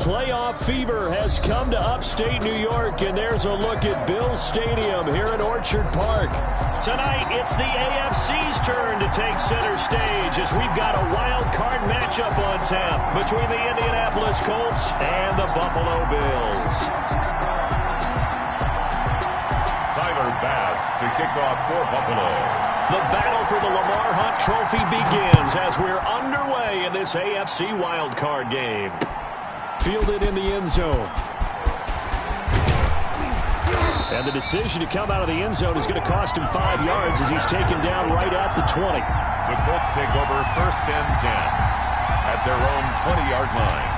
Playoff fever has come to upstate New York, and there's a look at Bills Stadium here in Orchard Park. Tonight, it's the AFC's turn to take center stage as we've got a wild card matchup on tap between the Indianapolis Colts and the Buffalo Bills. Tyler Bass to kick off for Buffalo. The battle for the Lamar Hunt Trophy begins as we're underway in this AFC wildcard game. Fielded in the end zone. And the decision to come out of the end zone is going to cost him 5 yards as he's taken down right at the 20. The Colts take over 1st and 10 at their own 20-yard line.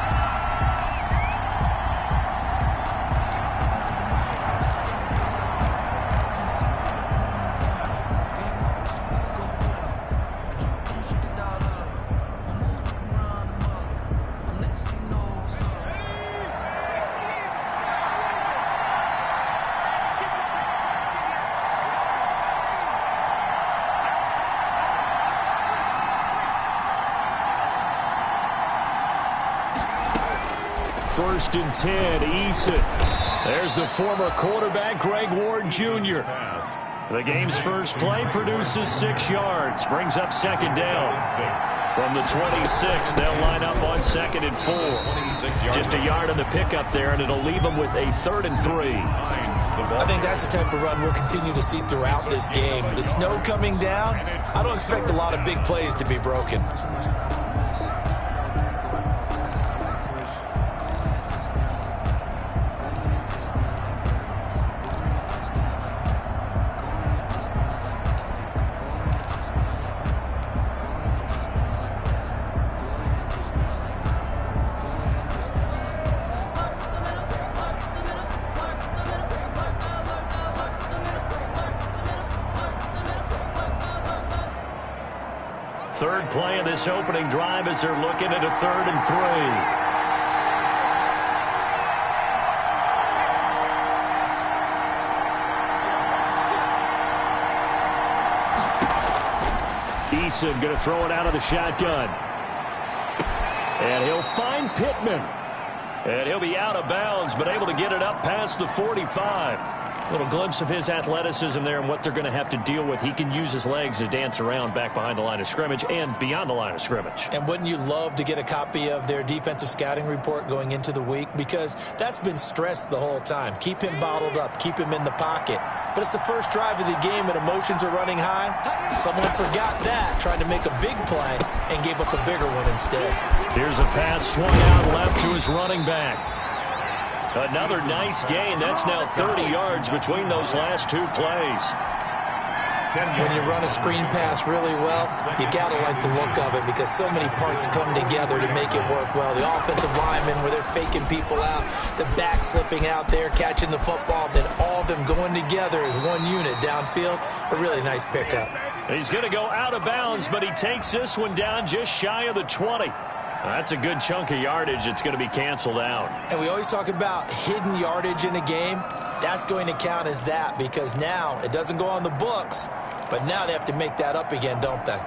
First and 10, Eason. There's the former quarterback, Greg Ward Jr. The game's first play produces 6 yards, brings up 2nd down. From the 26, they'll line up on 2nd and 4. Just a yard on the pickup there, and it'll leave them with a 3rd and 3. I think that's the type of run we'll continue to see throughout this game. The snow coming down, I don't expect a lot of big plays to be broken. Third play of this opening drive as they're looking at a 3rd and 3. Eason going to throw it out of the shotgun. And he'll find Pittman. And he'll be out of bounds, but able to get it up past the 45. A little glimpse of his athleticism there and what they're going to have to deal with. He can use his legs to dance around back behind the line of scrimmage and beyond the line of scrimmage. And wouldn't you love to get a copy of their defensive scouting report going into the week? Because that's been stressed the whole time. Keep him bottled up. Keep him in the pocket. But it's the first drive of the game and emotions are running high. Someone forgot that, tried to make a big play and gave up a bigger one instead. Here's a pass swung out left to his running back. Another nice gain. That's now 30 yards between those last 2 plays. When you run a screen pass really well, you got to like the look of it because so many parts come together to make it work well. The offensive linemen where they're faking people out, the back slipping out there, catching the football, then all of them going together as one unit downfield. A really nice pickup. He's going to go out of bounds, but he takes this one down just shy of the 20. That's a good chunk of yardage. It's going to be canceled out. And we always talk about hidden yardage in a game. That's going to count as that because now it doesn't go on the books, but now they have to make that up again, don't they?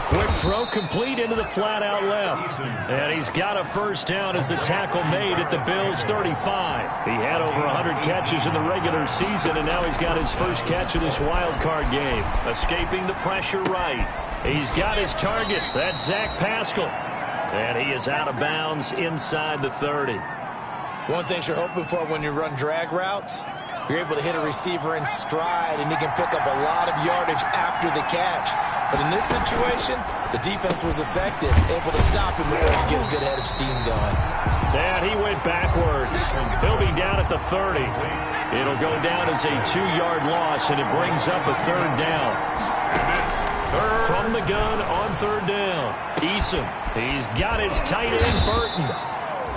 Quick throw complete into the flat out left. And he's got a first down as the tackle made at the Bills' 35. He had over 100 catches in the regular season, and now he's got his first catch of this wild card game. Escaping the pressure right. He's got his target. That's Zach Pascal. And he is out of bounds inside the 30. One thing you're hoping for when you run drag routes, you're able to hit a receiver in stride, and he can pick up a lot of yardage after the catch. But in this situation, the defense was effective, able to stop him before he get a good head of steam going. And he went backwards. He'll be down at the 30. It'll go down as a 2-yard loss, and it brings up a 3rd down. From the gun on 3rd down. Eason, he's got his tight end, Burton.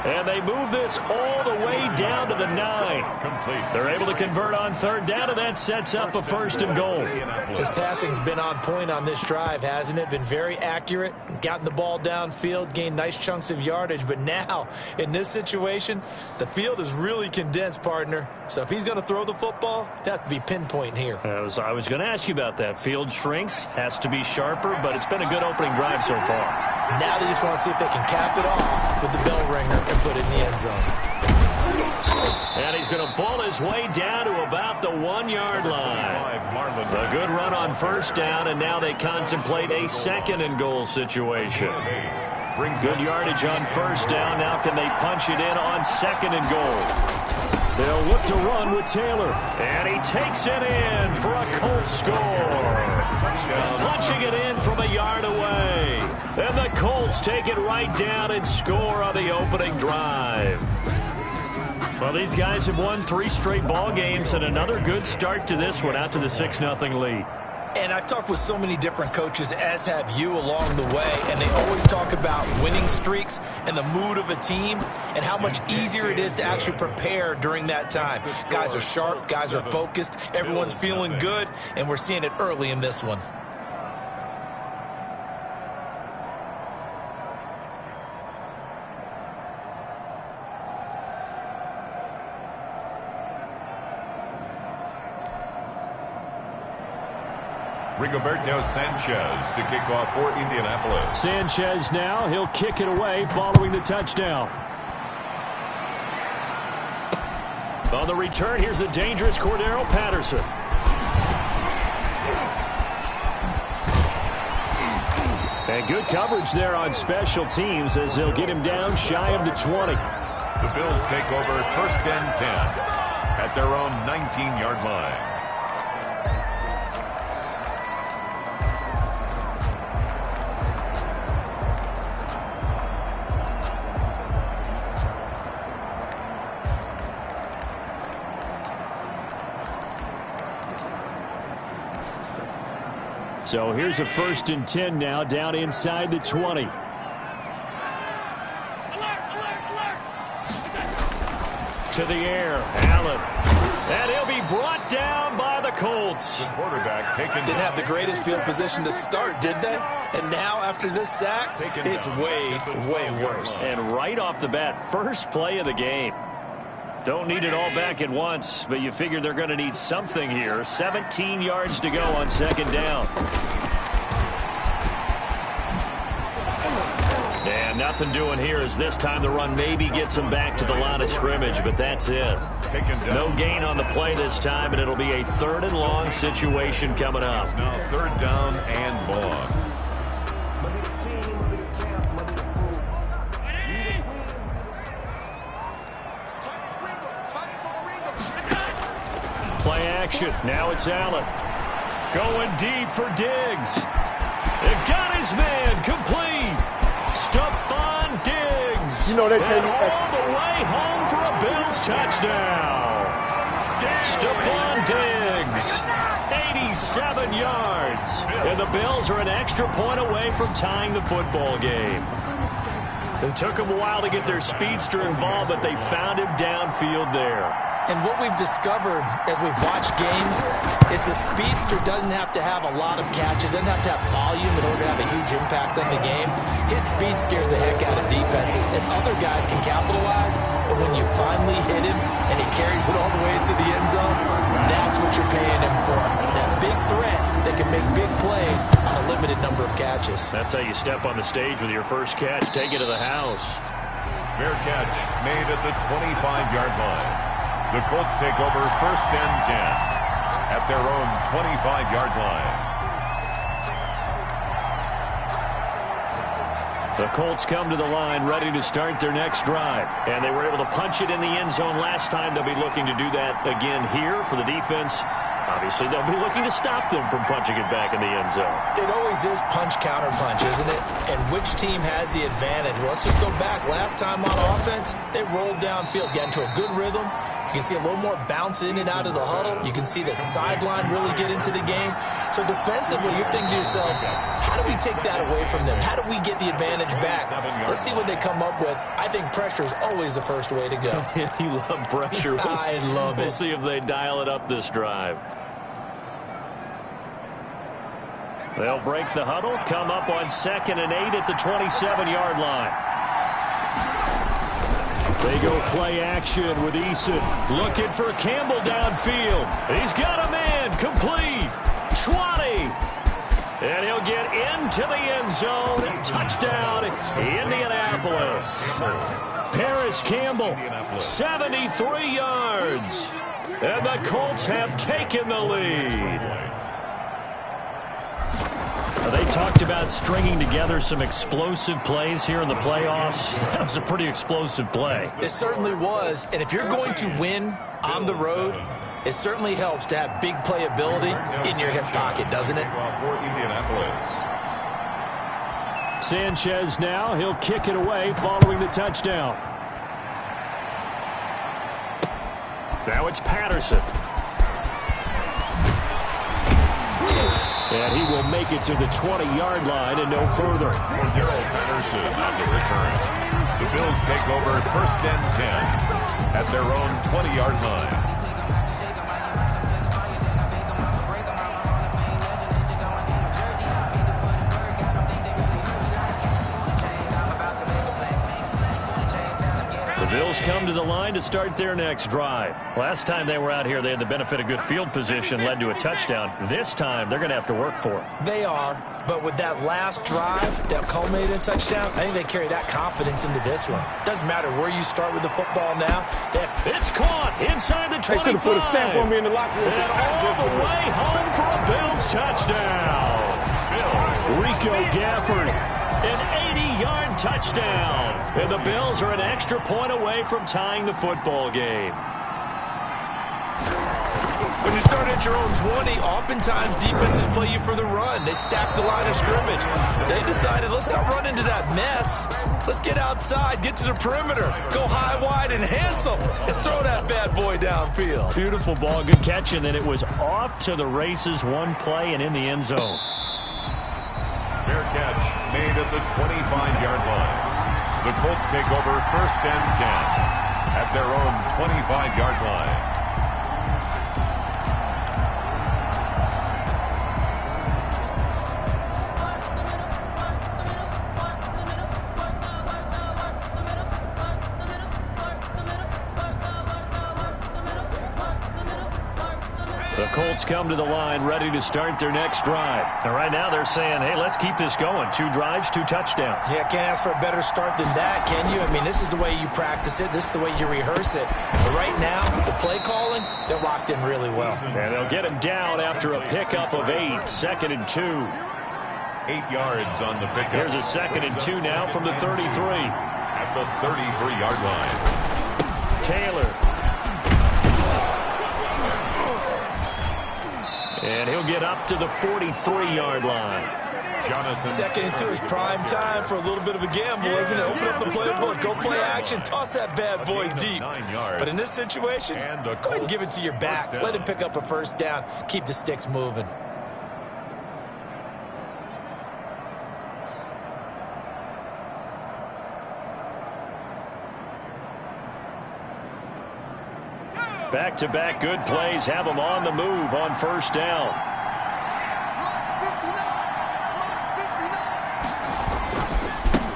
And they move this all the way down to the 9. Complete. They're able to convert on third down, and that sets up a first and goal. His passing's been on point on this drive, hasn't it? Been very accurate, gotten the ball downfield, gained nice chunks of yardage. But now, in this situation, the field is really condensed, partner. So if he's going to throw the football, that has to be pinpoint here. I was going to ask you about that. Field shrinks, has to be sharper, but it's been a good opening drive so far. Now they just want to see if they can cap it off with the bell ringer and put it in the end zone. And he's going to ball his way down to about the 1-yard line. A good run on first down, and now they contemplate a second and goal situation. Good yardage on first down. Now can they punch it in on second and goal? They'll look to run with Taylor. And he takes it in for a Colts score. Punching it in from a yard away. And the Colts take it right down and score on the opening drive. Well, these guys have won 3 straight ball games, and another good start to this one, out to the 6-0 lead. And I've talked with so many different coaches, as have you, along the way, and they always talk about winning streaks and the mood of a team and how much easier it is to actually prepare during that time. Guys are sharp, guys are focused, everyone's feeling good, and we're seeing it early in this one. Rigoberto Sanchez to kick off for Indianapolis. Sanchez now, he'll kick it away following the touchdown. On the return, here's the dangerous Cordero Patterson. And good coverage there on special teams as they'll get him down shy of the 20. The Bills take over first and 10 at their own 19-yard line. So here's a first and 10 now, down inside the 20. To the air, Allen. And he'll be brought down by the Colts. The quarterback taken. Didn't have the greatest field position to start, did they? And now, after this sack, it's way, way worse. And right off the bat, first play of the game. Don't need it all back at once, but you figure they're going to need something here. 17 yards to go on second down. And nothing doing here as this time the run maybe gets them back to the line of scrimmage, but that's it. No gain on the play this time, and it'll be a 3rd and long situation coming up. Now 3rd down and long. Play action. Now it's Allen. Going deep for Diggs. It got his man complete. Stephon Diggs. You know they and all the way home for a Bills touchdown. Stephon Diggs. 87 yards. And the Bills are an extra point away from tying the football game. It took them a while to get their speedster involved, but they found him downfield there. And what we've discovered as we've watched games is the speedster doesn't have to have a lot of catches, doesn't have to have volume in order to have a huge impact on the game. His speed scares the heck out of defenses, and other guys can capitalize. But when you finally hit him and he carries it all the way into the end zone, that's what you're paying him for. That big threat that can make big plays on a limited number of catches. That's how you step on the stage with your first catch. Take it to the house. Fair catch made at the 25-yard line. The Colts take over first and 10 at their own 25-yard line. The Colts come to the line ready to start their next drive. And they were able to punch it in the end zone last time. They'll be looking to do that again here for the defense. Obviously, they'll be looking to stop them from punching it back in the end zone. It always is punch-counter-punch, isn't it? And which team has the advantage? Well, let's just go back. Last time on offense, they rolled downfield, got into a good rhythm, You can see a little more bounce in and out of the huddle. You can see the sideline really get into the game. So defensively, you're thinking to yourself, how do we take that away from them? How do we get the advantage back? Let's see what they come up with. I think pressure is always the first way to go. You love pressure. I love it. We'll see if they dial it up this drive. They'll break the huddle, come up on 2nd and 8 at the 27-yard line. They go play action with Eason. Looking for Campbell downfield. He's got a man complete. 20. And he'll get into the end zone. Touchdown, Indianapolis. Paris Campbell, 73 yards. And the Colts have taken the lead. They talked about stringing together some explosive plays here in the playoffs. That was a pretty explosive play. It certainly was. And if you're going to win on the road, it certainly helps to have big playability in your hip pocket, doesn't it? Sanchez now. He'll kick it away following the touchdown. Now it's Patterson. And he will make it to the 20-yard line and no further. Daryl Patterson on the return. The Bills take over 1st and 10 at their own 20-yard line. The Bills come to the line to start their next drive. Last time they were out here, they had the benefit of good field position, led to a touchdown. This time, they're going to have to work for it. They are, but with that last drive that culminated in a touchdown, I think they carry that confidence into this one. Doesn't matter where you start with the football now. It's caught inside the 25. They should have put a stamp on me in the locker room. And all the way home for a Bills touchdown. Rico Gafford, an 80-yard touchdown. And the Bills are an extra point away from tying the football game. When you start at your own 20, oftentimes defenses play you for the run. They stack the line of scrimmage. They decided, let's not run into that mess. Let's get outside, get to the perimeter, go high, wide, and handsome, and throw that bad boy downfield. Beautiful ball, good catch, and then it was off to the races, one play, and in the end zone. Fair catch made at the 25-yard line. The Colts take over 1st and 10 at their own 25-yard line. The Colts come to the line ready to start their next drive. And right now they're saying, hey, let's keep this going. 2 drives, 2 touchdowns. Yeah, can't ask for a better start than that, can you? I mean, this is the way you practice it. This is the way you rehearse it. But right now, the play calling, they're locked in really well. And they'll get him down after a pickup of 8. 2nd and 2. 8 yards on the pickup. Here's a 2nd and 2 now from the 33. At the 33-yard line. Taylor. And he'll get up to the 43-yard line. Jonathan. 2nd and 2 is prime time for a little bit of a gamble, isn't it? Open up the playbook, go play action, toss that bad boy deep. But in this situation, go ahead and give it to your back. Let him pick up a 1st down. Keep the sticks moving. Back-to-back good plays have them on the move on 1st down.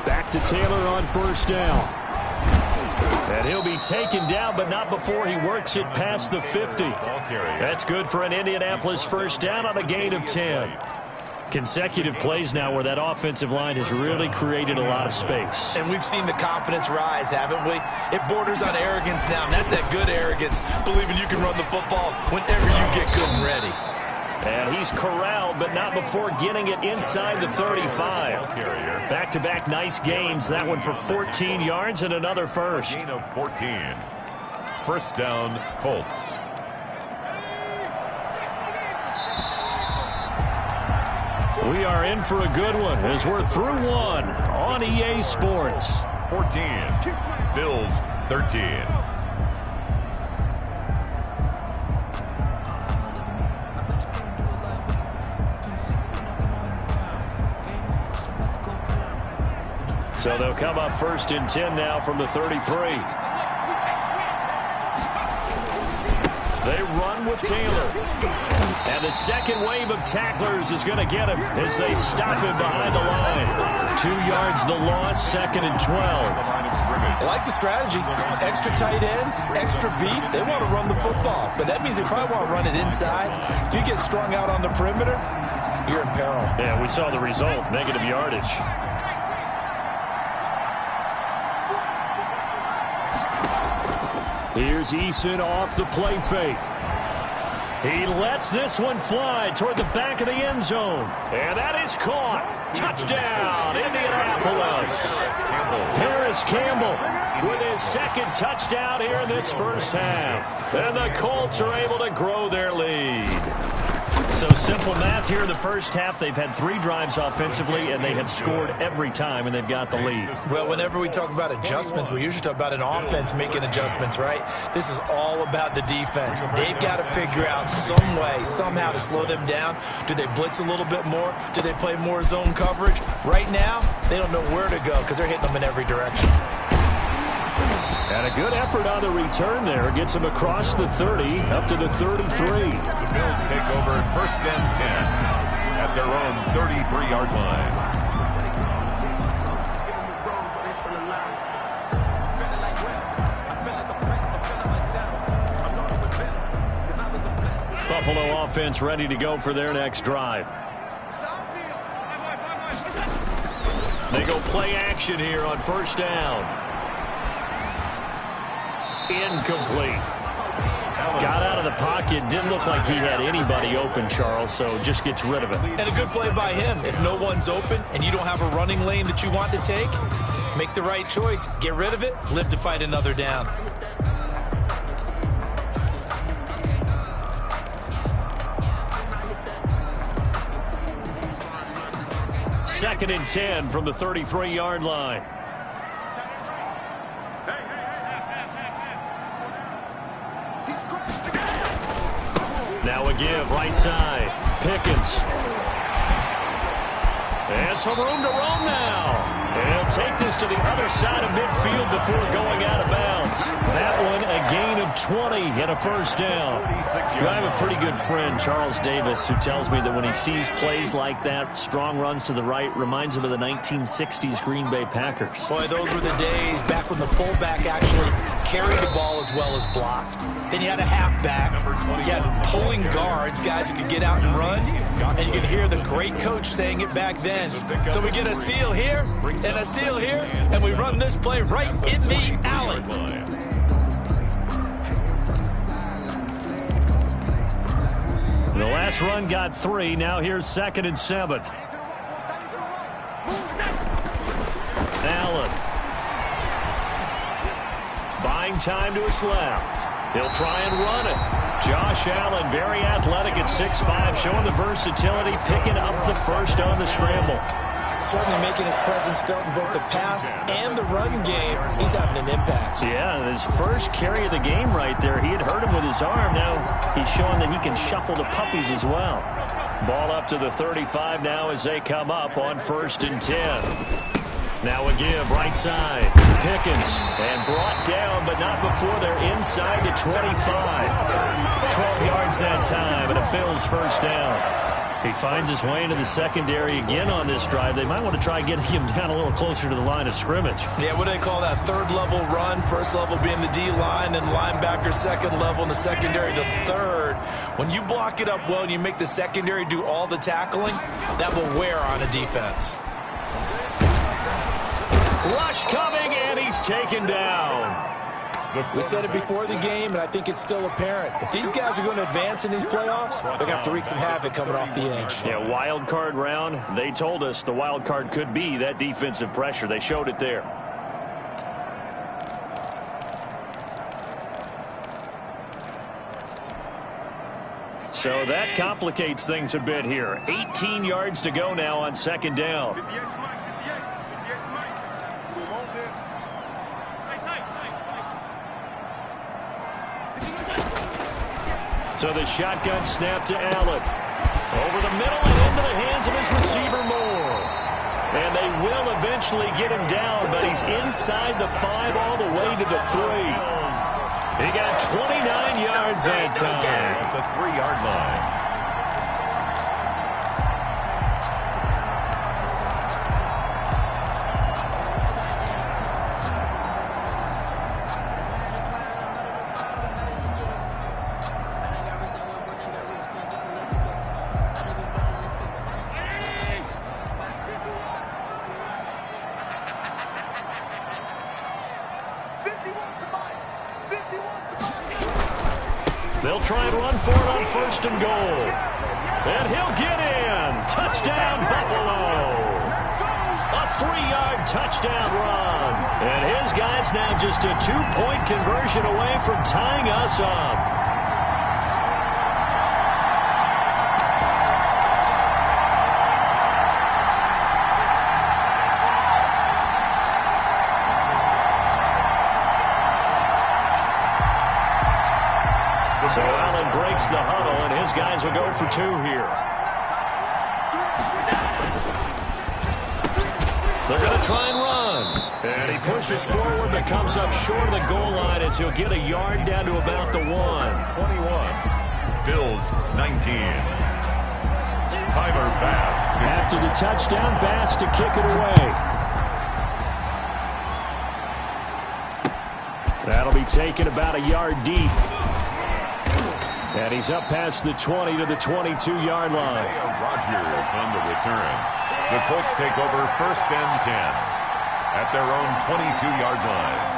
Back to Taylor on 1st down. And he'll be taken down, but not before he works it past the 50. That's good for an Indianapolis 1st down on a gain of 10. Consecutive plays now where that offensive line has really created a lot of space. And we've seen the confidence rise, haven't we? It borders on arrogance now, and that's that good arrogance, believing you can run the football whenever you get good and ready. And he's corralled, but not before getting it inside the 35. Back-to-back nice gains. That one for 14 yards and another first. Gain of 14. 1st down, Colts. We are in for a good one as we're through one on EA Sports. 14. Bills 13. So they'll come up 1st and 10 now from the 33. They run with Taylor. And the second wave of tacklers is going to get him as they stop him behind the line. 2 yards the loss, 2nd and 12. I like the strategy. Extra tight ends, extra beef. They want to run the football, but that means they probably want to run it inside. If you get strung out on the perimeter, you're in peril. Yeah, we saw the result, negative yardage. Here's Eason off the play fake. He lets this one fly toward the back of the end zone. And that is caught. Touchdown, Indianapolis. Paris Campbell with his 2nd touchdown here in this first half. And the Colts are able to grow their lead. So simple math here in the first half. They've had 3 drives offensively, and they have scored every time, and they've got the lead. Well, whenever we talk about adjustments, we usually talk about an offense making adjustments, right? This is all about the defense. They've got to figure out some way, somehow to slow them down. Do they blitz a little bit more? Do they play more zone coverage? Right now, they don't know where to go because they're hitting them in every direction. And a good effort on the return there. Gets him across the 30, up to the 33. The Bills take over 1st and 10 at their own 33-yard line. Buffalo offense ready to go for their next drive. They go play action here on 1st down. Incomplete. Got out of the pocket. Didn't look like he had anybody open, Charles, so just gets rid of it. And a good play by him. If no one's open and you don't have a running lane that you want to take, make the right choice. Get rid of it. Live to fight another down. Second and 10 from the 33-yard line. Now a give, right side. Pickens. And some room to roam now. And he'll take this to the other side of midfield before going out of bounds. That one a gain of 20 and a 1st down. I have a pretty good friend, Charles Davis, who tells me that when he sees plays like that, strong runs to the right, reminds him of the 1960s Green Bay Packers. Boy, those were the days back when the fullback actually carried the ball as well as blocked. Then you had a halfback. You had pulling guards, guys who could get out and run. And you can hear the great coach saying it back then. So we get a seal here and a seal here, and we run this play right in the alley. The last run got 3. Now here's 2nd and 7. Allen. Buying time to his left. He'll try and run it. Josh Allen, very athletic at 6'5", showing the versatility, picking up the first on the scramble. Certainly making his presence felt in both the pass and the run game. He's having an impact. Yeah, his first carry of the game right there. He had hurt him with his arm. Now he's showing that he can shuffle the puppies as well. Ball up to the 35 now as they come up on 1st and 10. Now a give, right side. Pickens, and brought down, but not before they're inside the 25. 12 yards that time, and a Bills 1st down. He finds his way into the secondary again on this drive. They might want to try getting him down a little closer to the line of scrimmage. Yeah, what do they call that? 3rd level run. 1st level being the D-line, and linebacker 2nd level, and the secondary the 3rd. When you block it up well and you make the secondary do all the tackling, that will wear on a defense. Rush coming, and he's taken down. We said it before the game, and I think it's still apparent. If these guys are going to advance in these playoffs, they're going to have to wreak some havoc coming off the edge. Yeah, wild card round. They told us the wild card could be that defensive pressure. They showed it there. So that complicates things a bit here. 18 yards to go now on 2nd down. So the shotgun snap to Allen. Over the middle and into the hands of his receiver Moore. And they will eventually get him down, but he's inside the 5 all the way to the 3. He got 29 yards that time. At the 3-yard line. They'll try and run for it on 1st and goal. And he'll get in. Touchdown, Buffalo. A 3-yard touchdown run. And his guy's now just a 2-point conversion away from tying us up. So Allen breaks the huddle, and his guys will go for 2 here. They're going to try and run. And he pushes forward, but comes up short of the goal line as he'll get a yard down to about the 1. 21. Bills 19. Tyler Bass. After the touchdown, Bass to kick it away. That'll be taken about a yard deep. And he's up past the 20 to the 22-yard line. Rodgers on the return. The Colts take over 1st and 10 at their own 22-yard line.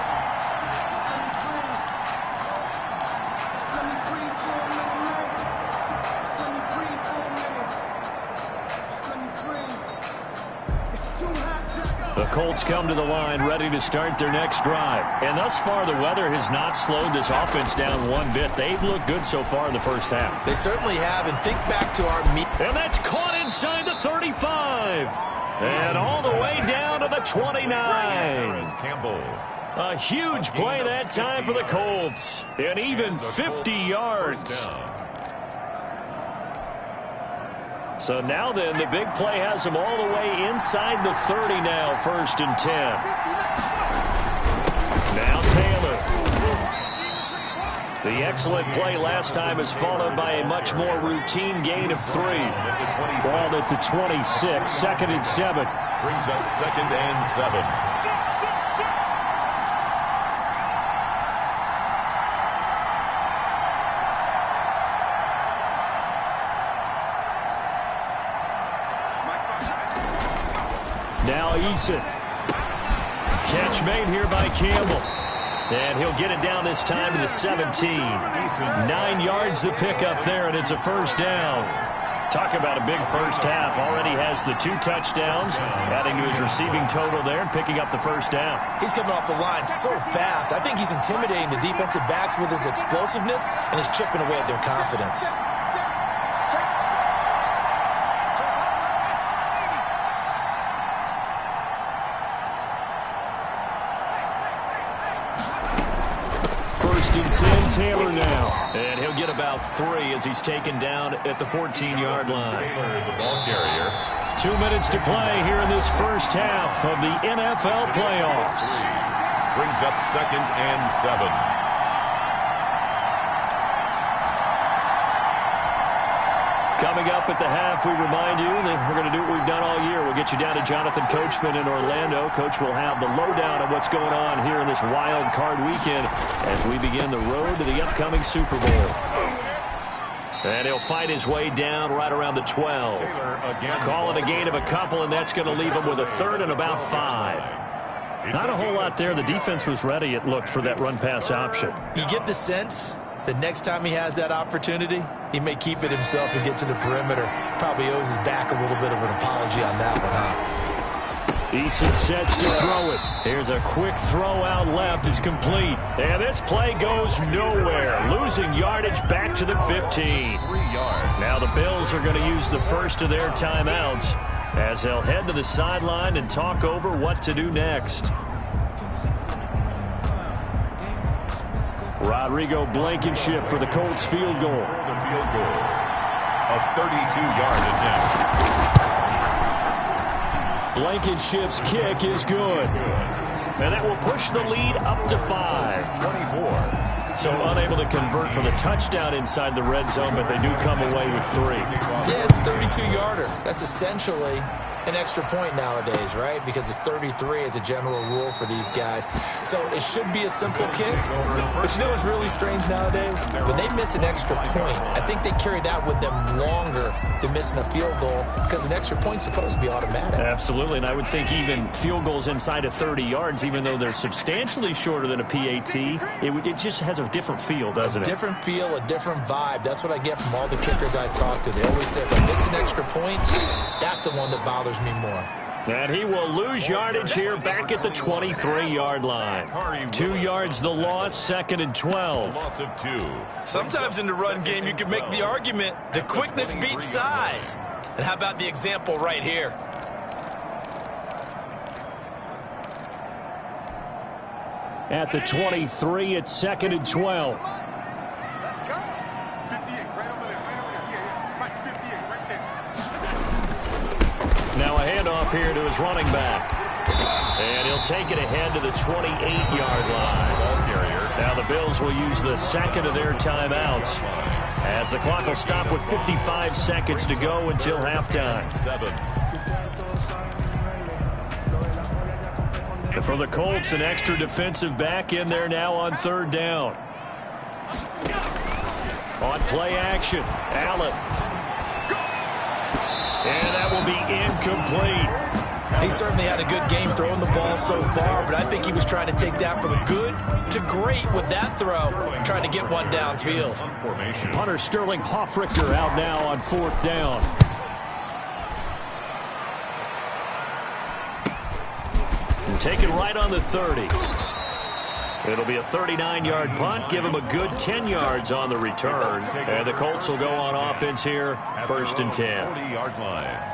The Colts come to the line ready to start their next drive. And thus far, the weather has not slowed this offense down one bit. They've looked good so far in the first half. They certainly have. And think back to our meet. And that's caught inside the 35. And all the way down to the 29. Campbell. A huge play that time for the Colts. And even 50 yards. So now then, the big play has them all the way inside the 30 now, 1st and 10. Now Taylor. The excellent play last time is followed by a much more routine gain of 3. Ball at the 26, 2nd and 7. Brings up 2nd and 7. Now Eason. Catch made here by Campbell. And he'll get it down this time to the 17. 9 yards the pickup there, and it's a 1st down. Talk about a big first half. Already has the 2 touchdowns, adding to his receiving total there and picking up the 1st down. He's coming off the line so fast. I think he's intimidating the defensive backs with his explosiveness, and he's chipping away at their confidence. Taylor now. And he'll get about 3 as he's taken down at the 14-yard line. Taylor, the ball carrier. 2 minutes to play here in this first half of the NFL playoffs. Brings up 2nd and 7. Coming up at the half, we remind you that we're going to do what we've done all year. We'll get you down to Jonathan Coachman in Orlando. Coach will have the lowdown of what's going on here in this wild card weekend as we begin the road to the upcoming Super Bowl. And he'll fight his way down right around the 12. Call it a gain of a couple, and that's going to leave him with a 3rd and about 5. Not a whole lot there. The defense was ready, it looked, for that run-pass option. You get the sense that next time he has that opportunity, he may keep it himself and get to the perimeter. Probably owes his back a little bit of an apology on that one, huh? Eason sets to throw it. Here's a quick throw out left. It's complete. And this play goes nowhere. Losing yardage back to the 15. 3 yards. Now the Bills are going to use the first of their timeouts as they'll head to the sideline and talk over what to do next. Rodrigo Blankenship for the Colts field goal. The field goal. A 32-yard attempt. Blankenship's kick is good. And that will push the lead up to 5. 24. So unable to convert for the touchdown inside the red zone, but they do come away with 3. Yeah, it's a 32-yarder. That's essentially an extra point nowadays, right? Because it's 33 as a general rule for these guys. So it should be a simple kick. But you know what's really strange nowadays? When they miss an extra point, I think they carry that with them longer than missing a field goal because an extra point's supposed to be automatic. Absolutely, and I would think even field goals inside of 30 yards, even though they're substantially shorter than a PAT, it just has a different feel, doesn't it? A different feel, a different vibe. That's what I get from all the kickers I talk to. They always say, if I miss an extra point, that's the one that bothers me more. And he will lose yardage here back at the 23-yard line. 2 yards the loss, 2nd and 12. Loss of 2. Sometimes in the run game, you can make the argument the quickness beats size. And how about the example right here? At the 23, it's 2nd and 12. Let's go. 58, right over there. Yeah. Right, 58, right there. Now a handoff here to his running back. And he'll take it ahead to the 28-yard line. Ball carrier. Now the Bills will use the second of their timeouts as the clock will stop with 55 seconds to go until halftime. 7. And for the Colts, an extra defensive back in there now on 3rd down. On play action, Allen. And that will be incomplete. He certainly had a good game throwing the ball so far, but I think he was trying to take that from good to great with that throw, trying to get one downfield. Punter Sterling Hoffrichter out now on 4th down. And taken right on the 30. It'll be a 39-yard punt. Give him a good 10 yards on the return. And the Colts will go on offense here, 1st and 10. 40-yard line.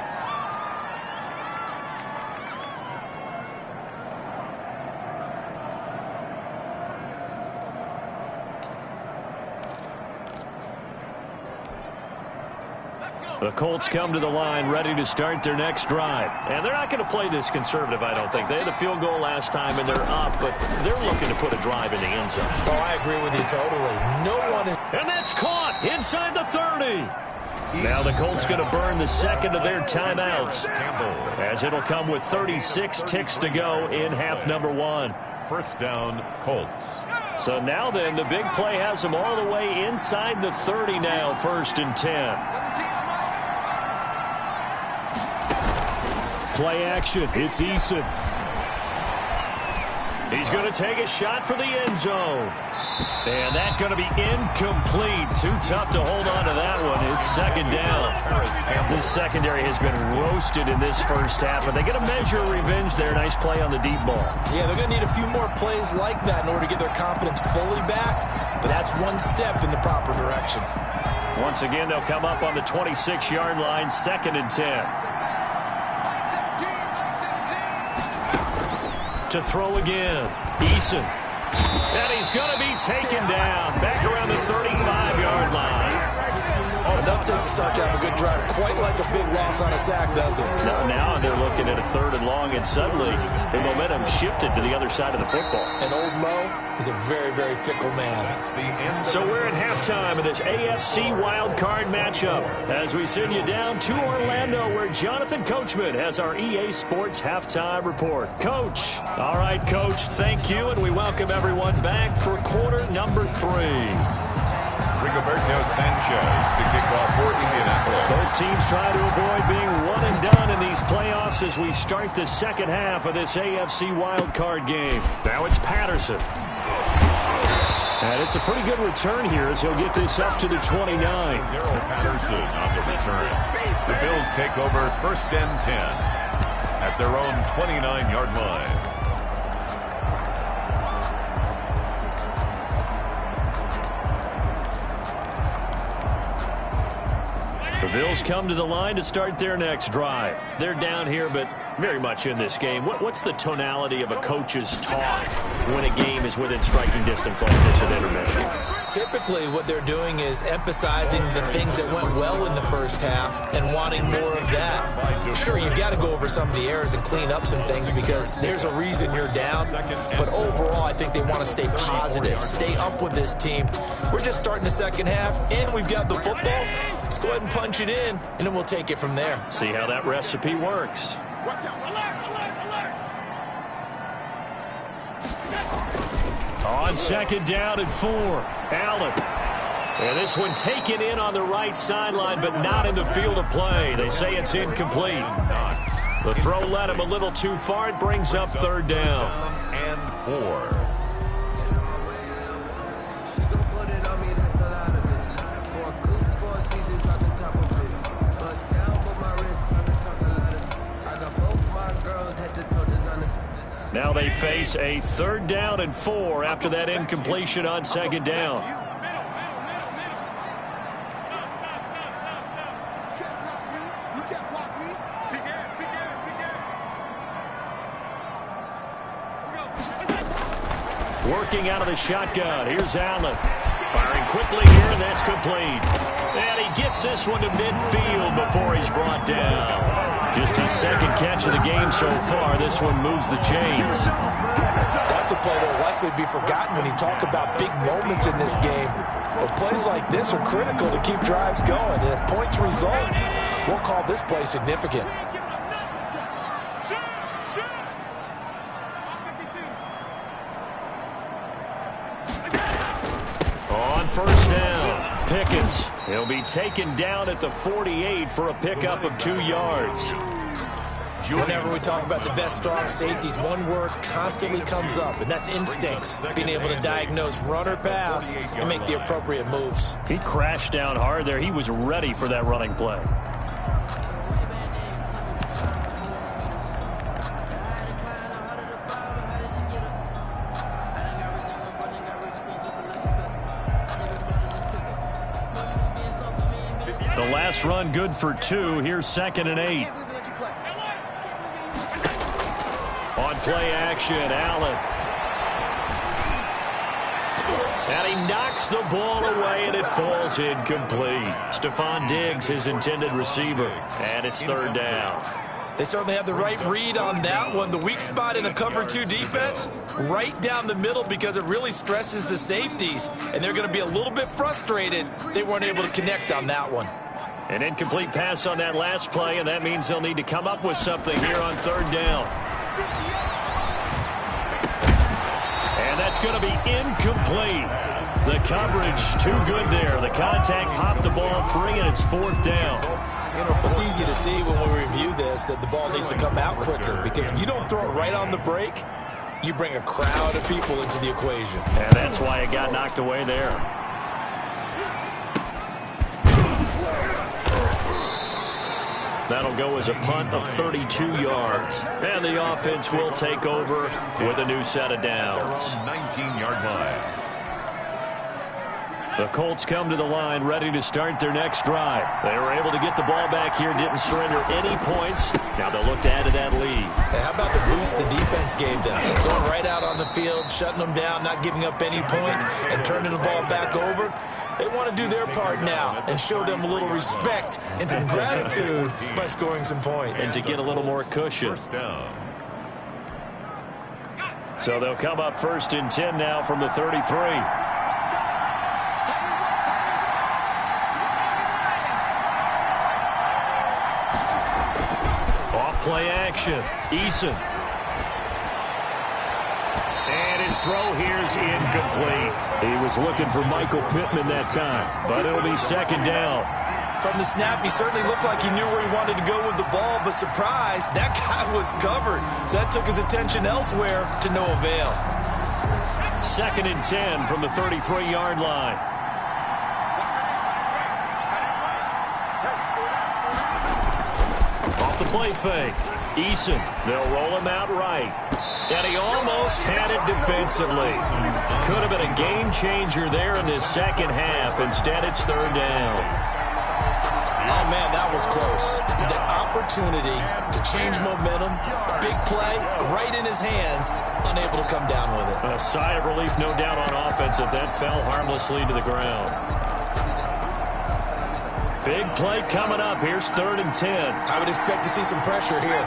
The Colts come to the line ready to start their next drive. And they're not going to play this conservative, I don't think. They had a field goal last time, and they're up, but they're looking to put a drive in the end zone. Oh, I agree with you totally. No one is... And that's caught inside the 30. Now the Colts going to burn the second of their timeouts, as it'll come with 36 ticks to go in half number 1. 1st down, Colts. So now then, the big play has them all the way inside the 30 now, 1st and 10. Play action. It's Eason. He's going to take a shot for the end zone. And that's going to be incomplete. Too tough to hold on to that one. It's 2nd down. This secondary has been roasted in this first half, but they get a measure of revenge there. Nice play on the deep ball. Yeah, they're going to need a few more plays like that in order to get their confidence fully back, but that's one step in the proper direction. Once again, they'll come up on the 26-yard line, 2nd and 10. To throw again, Eason. And he's going to be taken down back around the 35-yard line. Oh, enough to start to have a good drive. Quite like a big loss on a sack, does it? No, now they're looking at a 3rd and long, and suddenly the momentum shifted to the other side of the football. And old Mo is a very, very fickle man. So we're at halftime of this AFC wild card matchup as we send you down to Orlando, where Jonathan Coachman has our EA Sports halftime report. Coach. All right, Coach, thank you, and we welcome everyone back for quarter number 3. Rigoberto Sanchez to kick off for Indianapolis. Both teams try to avoid being one and done in these playoffs as we start the second half of this AFC wildcard game. Now it's Patterson. And it's a pretty good return here as he'll get this up to the 29. Darrell Patterson on the return. The Bills take over 1st and 10 at their own 29-yard line. Bills come to the line to start their next drive. They're down here, but very much in this game. What's the tonality of a coach's talk when a game is within striking distance like this at intermission? Typically, what they're doing is emphasizing the things that went well in the first half and wanting more of that. Sure, you've got to go over some of the errors and clean up some things because there's a reason you're down. But overall, I think they want to stay positive, stay up with this team. We're just starting the second half, and we've got the football. Let's go ahead and punch it in, and then we'll take it from there. See how that recipe works. Watch out. Alert. On second down and 4, Allen. And this one taken in on the right sideline, but not in the field of play. They say it's incomplete. The throw led him a little too far. It brings up third down. And 4. Now they face a third down and 4 after that incompletion on second down. You can't block me. Working out of the shotgun. Here's Allen. Firing quickly here, and that's complete. And he gets this one to midfield before he's brought down. Just his second catch of the game so far. This one moves the chains. That's a play that will likely be forgotten when you talk about big moments in this game. But plays like this are critical to keep drives going. And if points result, we'll call this play significant. On first down, Pickens. He'll be taken down at the 48 for a pickup of 2 yards. Whenever we talk about the best strong safeties, one word constantly comes up, and that's instincts. Being able to diagnose run or pass and make the appropriate moves. He crashed down hard there. He was ready for that running play. The last run good for 2. Here's second and 8. On play action, Allen. And he knocks the ball away, and it falls incomplete. Stephon Diggs, his intended receiver. And it's third down. They certainly have the right read on that one. The weak spot in a cover 2 defense, right down the middle because it really stresses the safeties. And they're going to be a little bit frustrated they weren't able to connect on that one. An incomplete pass on that last play, and that means they'll need to come up with something here on third down. And that's going to be incomplete. The coverage too good there. The contact popped the ball free, and it's fourth down. It's easy to see when we review this that the ball needs to come out quicker because if you don't throw it right on the break, you bring a crowd of people into the equation. And that's why it got knocked away there. That'll go as a punt of 32 yards. And the offense will take over with a new set of downs. 19-yard line. The Colts come to the line ready to start their next drive. They were able to get the ball back here, didn't surrender any points. Now they'll look to add to that lead. Hey, how about the boost the defense gave them? Going right out on the field, shutting them down, not giving up any points, and turning the ball back over. They want to do their part now and show them a little respect and some gratitude by scoring some points. And to get a little more cushion. So they'll come up first and 10 now from the 33. Play action. Eason. And his throw here's incomplete. He was looking for Michael Pittman that time, but it'll be second down. From the snap, he certainly looked like he knew where he wanted to go with the ball, but surprise, that guy was covered. So that took his attention elsewhere to no avail. Second and 10 from the 33-yard line. Play fake. Eason. They'll roll him out right. And he almost had it defensively. Could have been a game changer there in this second half. Instead, it's third down. Oh, man, that was close. The opportunity to change momentum, big play, right in his hands, unable to come down with it. A sigh of relief, no doubt, on offense that fell harmlessly to the ground. Big play coming up. Here's 3rd and 10. I would expect to see some pressure here.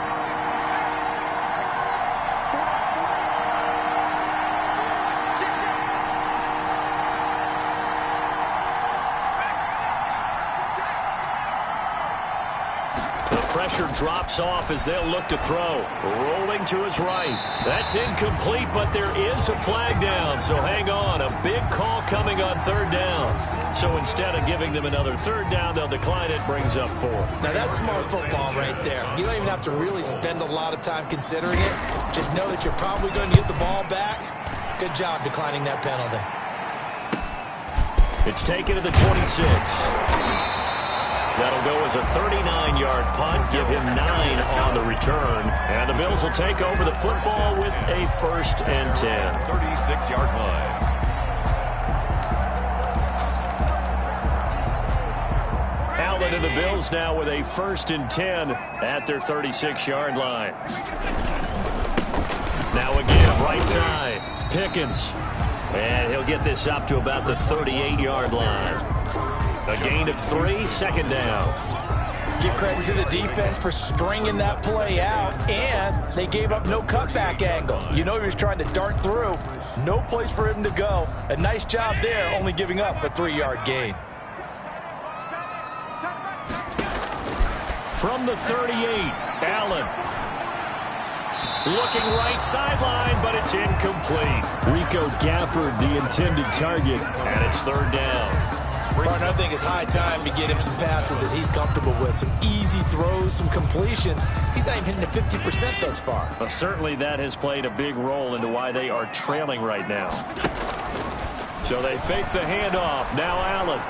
Pressure drops off as they'll look to throw. Rolling to his right. That's incomplete, but there is a flag down, so hang on. A big call coming on 3rd down. So instead of giving them another 3rd down, they'll decline it, brings up 4. Now that's smart football right there. You don't even have to really spend a lot of time considering it. Just know that you're probably going to get the ball back. Good job declining that penalty. It's taken to the 26. That'll go as a 39-yard punt, give him 9 on the return. And the Bills will take over the football with a 1st and 10. 36-yard line. Allen and the Bills now with a 1st and 10 at their 36-yard line. Now again, right side, Pickens. And he'll get this up to about the 38-yard line. A gain of 3, 2nd down. Give credit to the defense for stringing that play out, and they gave up no cutback angle. You know he was trying to dart through. No place for him to go. A nice job there, only giving up a 3-yard gain. From the 38, Allen. Looking right sideline, but it's incomplete. Rico Gafford, the intended target, and it's 3rd down. Martin, I think it's high time to get him some passes that he's comfortable with. Some easy throws, some completions. He's not even hitting to 50% thus far. Well, certainly that has played a big role into why they are trailing right now. So they fake the handoff. Now Allen.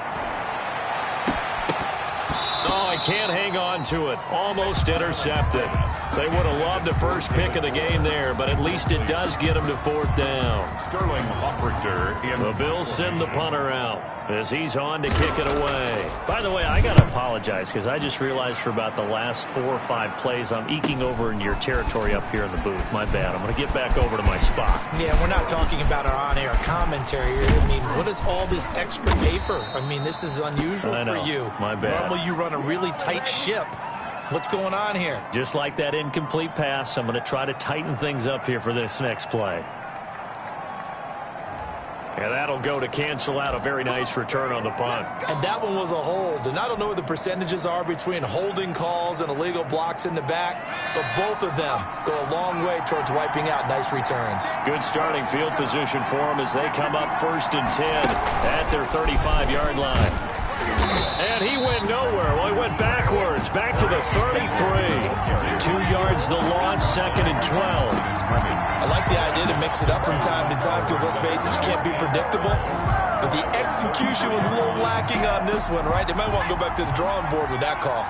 Oh, he can't hang on to it. Almost intercepted. They would have loved the first pick of the game there, but at least it does get them to 4th down. Sterling Hofrichter in. The Bills send the punter out as he's on to kick it away. By the way, I got to apologize because I just realized for about the last 4 or 5 plays, I'm eking over into your territory up here in the booth. My bad. I'm going to get back over to my spot. Yeah, we're not talking about our on-air commentary here. I mean, what is all this extra paper? I mean, this is unusual for you. My bad. Normally you run a really tight ship. What's going on here? Just like that incomplete pass, I'm going to try to tighten things up here for this next play. And that'll go to cancel out a very nice return on the punt. And that one was a hold. And I don't know what the percentages are between holding calls and illegal blocks in the back, but both of them go a long way towards wiping out nice returns. Good starting field position for them as they come up 1st and 10 at their 35-yard line. And he went nowhere. Well, he went backwards, back to the 33. 2 yards the loss, 2nd and 12. I like the idea to mix it up from time to time because, let's face it, you can't be predictable. But the execution was a little lacking on this one, right? They might want to go back to the drawing board with that call.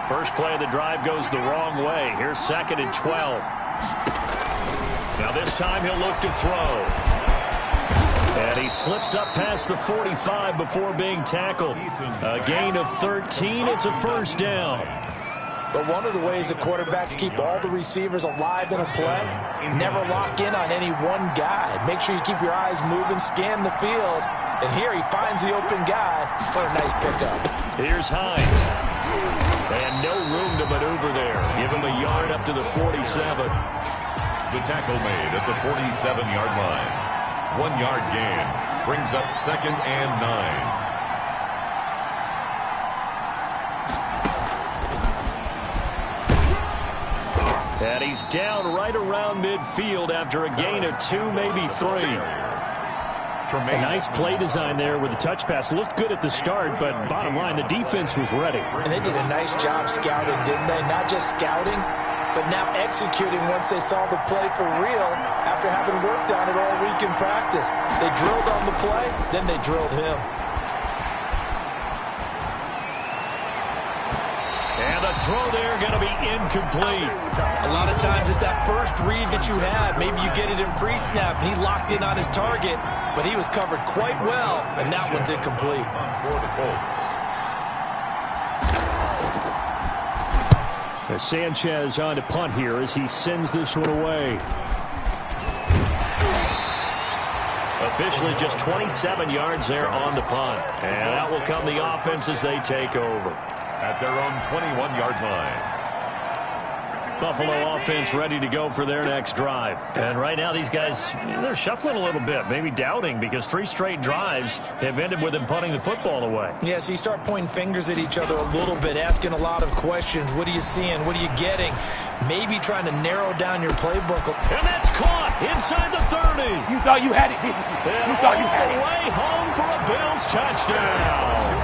First play of the drive goes the wrong way. Here's 2nd and 12. Now this time he'll look to throw. And he slips up past the 45 before being tackled. A gain of 13. It's a 1st down. But one of the ways the quarterbacks keep all the receivers alive in a play, never lock in on any one guy. Make sure you keep your eyes moving, scan the field. And here he finds the open guy for a nice pickup. Here's Hines. And no room to maneuver there. Give him a yard up to the 47. The tackle made at the 47-yard line. 1-yard gain brings up 2nd and 9. And he's down right around midfield after a gain of 2, maybe 3. A nice play design there with the touch pass. Looked good at the start, but bottom line, the defense was ready. And they did a nice job scouting, didn't they? Not just scouting, but now executing once they saw the play for real after having worked on it all week in practice. They drilled on the play, then they drilled him. And the throw there going to be incomplete. A lot of times it's that first read that you had. Maybe you get it in pre-snap, and he locked in on his target, but he was covered quite well, and that one's incomplete. For the Colts. Sanchez on to punt here as he sends this one away. Officially just 27 yards there on the punt. And out will come the offense as they take over. At their own 21-yard line. Buffalo offense ready to go for their next drive. And right now these guys, they're shuffling a little bit, maybe doubting, because 3 straight drives have ended with them punting the football away. Yeah, so you start pointing fingers at each other a little bit, asking a lot of questions. What are you seeing? What are you getting? Maybe trying to narrow down your playbook. And that's caught inside the 30. You thought you had it, didn't you? And You thought you had all the it. way home for a Bills touchdown.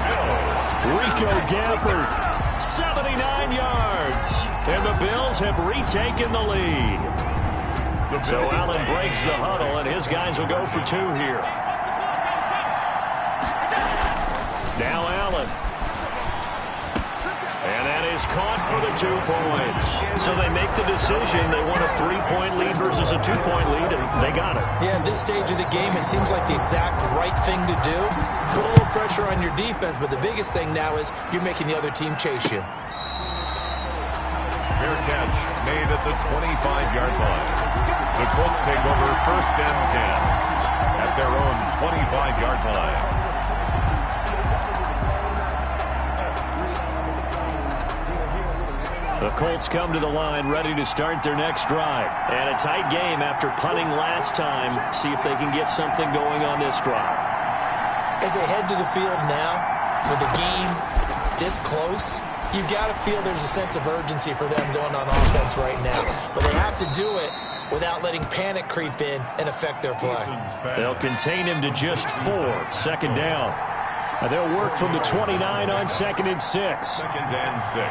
Rico Gafford, 79 yards. And the Bills have retaken the lead. So Allen breaks the huddle, and his guys will go for 2 here. Now Allen. And that is caught for the 2 points. So they make the decision. They want a 3-point lead versus a 2-point lead, and they got it. Yeah, at this stage of the game, it seems like the exact right thing to do. Put a little pressure on your defense, but the biggest thing now is you're making the other team chase you. Fair catch made at the 25-yard line. The Colts take over 1st and 10 at their own 25-yard line. The Colts come to the line ready to start their next drive. And a tight game after punting last time. See if they can get something going on this drive. As they head to the field now, with the game this close, you've got to feel there's a sense of urgency for them going on offense right now. But they have to do it without letting panic creep in and affect their play. They'll contain him to just 4. 2nd down. They'll work from the 29 on 2nd and 6. 2nd and 6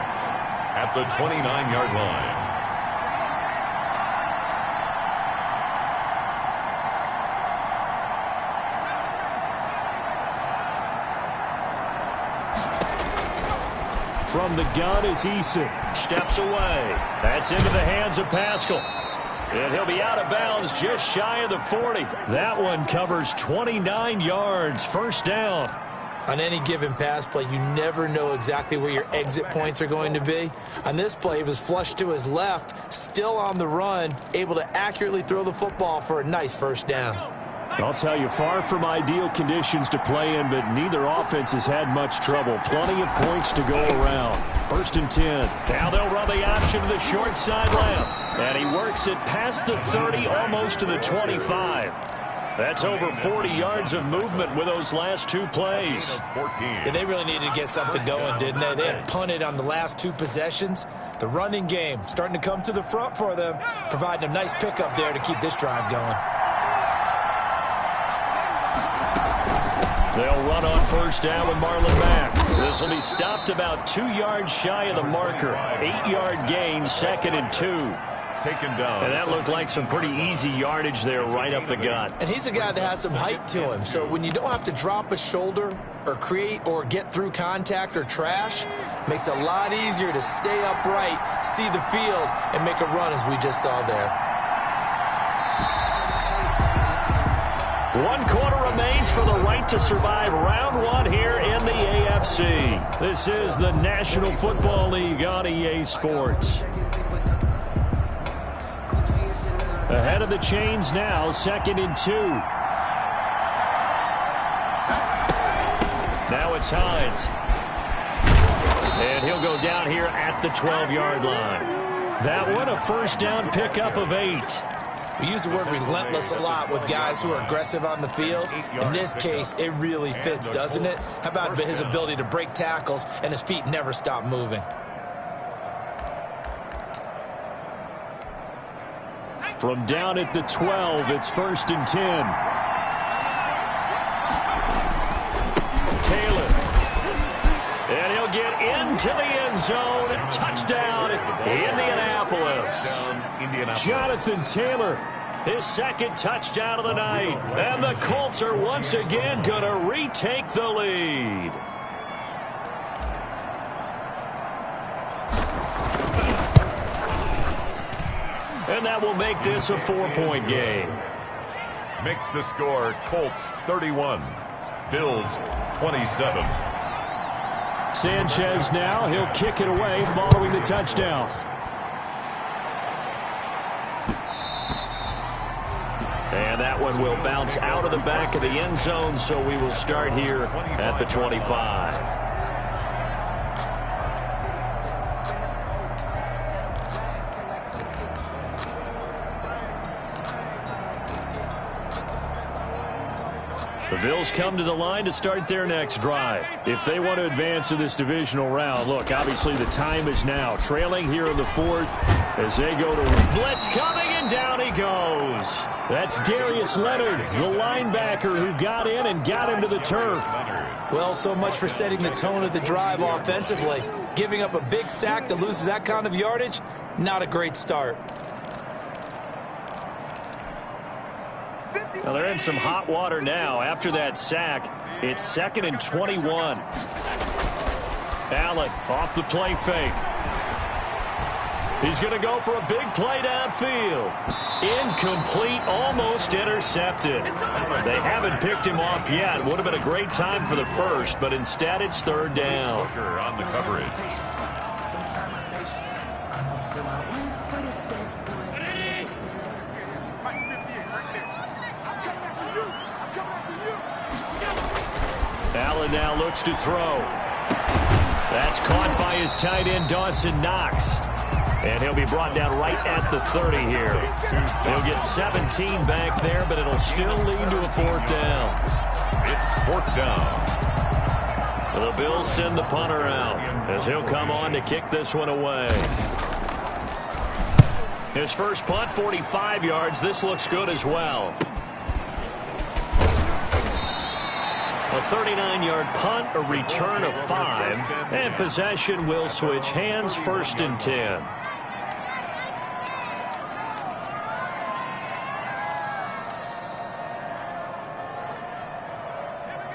at the 29-yard line. From the gun is Eason. Steps away. That's into the hands of Pascal. And he'll be out of bounds just shy of the 40. That one covers 29 yards. 1st down. On any given pass play, you never know exactly where your exit points are going to be. On this play, it was flushed to his left, still on the run, able to accurately throw the football for a nice 1st down. I'll tell you, far from ideal conditions to play in, but neither offense has had much trouble. Plenty of points to go around. 1st and 10. Now they'll run the option to the short side left. And he works it past the 30, almost to the 25. That's over 40 yards of movement with those last 2 plays. 14. Yeah, they really needed to get something going, didn't they? They had punted on the last 2 possessions. The running game starting to come to the front for them, providing a nice pickup there to keep this drive going. They'll run on 1st down with Marlon Mack. This will be stopped about 2 yards shy of the marker. 8-yard gain, 2nd and 2. Taken down. And that looked like some pretty easy yardage there right up the gut. And he's a guy that has some height to him. So when you don't have to drop a shoulder or create or get through contact or trash, makes it a lot easier to stay upright, see the field, and make a run as we just saw there. 1 quarter remains for the right to survive round 1 here in the AFC. This is the National Football League on EA Sports. Ahead of the chains now, 2nd and 2. Now it's Hines. And he'll go down here at the 12-yard line. That one a 1st down pickup of 8. We use the word relentless a lot with guys who are aggressive on the field. In this case, it really fits, doesn't it? How about his ability to break tackles and his feet never stop moving? From down at the 12, it's 1st and 10. Taylor. And he'll get into the end zone. Touchdown, Indianapolis. Jonathan Taylor, his 2nd touchdown of the night. And the Colts are once again going to retake the lead. And that will make this a 4-point game. Makes the score Colts 31, Bills 27. Sanchez now, he'll kick it away following the touchdown. And that one will bounce out of the back of the end zone, so we will start here at the 25. The Bills come to the line to start their next drive. If they want to advance in this divisional round, look, obviously the time is now. Trailing here in the fourth as they go to blitz coming, and down he goes. That's Darius Leonard, the linebacker who got in and got him to the turf. Well, so much for setting the tone of the drive offensively. Giving up a big sack that loses that kind of yardage, not a great start. Well, they're in some hot water now. After that sack, it's 2nd and 21. Allen off the play fake. He's going to go for a big play downfield. Incomplete, almost intercepted. They haven't picked him off yet. Would have been a great time for the first, but instead it's 3rd down. On the coverage. Allen now looks to throw. That's caught by his tight end, Dawson Knox. And he'll be brought down right at the 30 here. He'll get 17 back there, but it'll still lead to a 4th down. It's 4th down. The Bills send the punter out as he'll come on to kick this one away. His first punt, 45 yards. This looks good as well. A 39-yard punt, a return of 5, and possession will switch hands, 1st and 10.